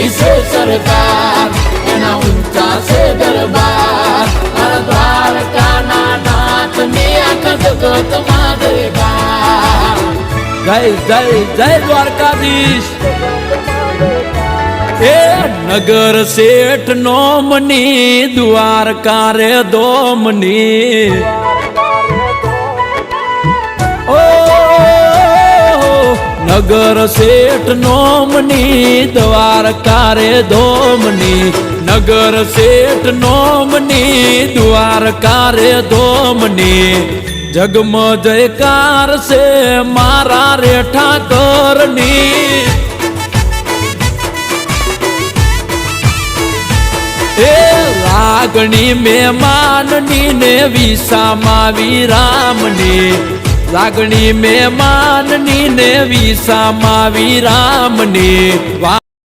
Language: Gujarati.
ઊંચી છે સરકાર એના ઊંચા છે દરબાર મારા દ્વારકાના નાથની આખા જગતમાં જયકાર જય જય જય દ્વારકાધીશ એ નગર શેઠ નોમની દ્વારકા રે દોમની ઓ નગર શેઠ નોમની દ્વારકા રે દોમની નગર શેઠ નોમની દ્વારકા રે દોમની જગમ જયકાર છે મારા રે ઠાકરની એ લાગણી મહેમાનની ને વિસામાં વિરામની લાગણી મહેમાનની ને વિસામાં વિરામની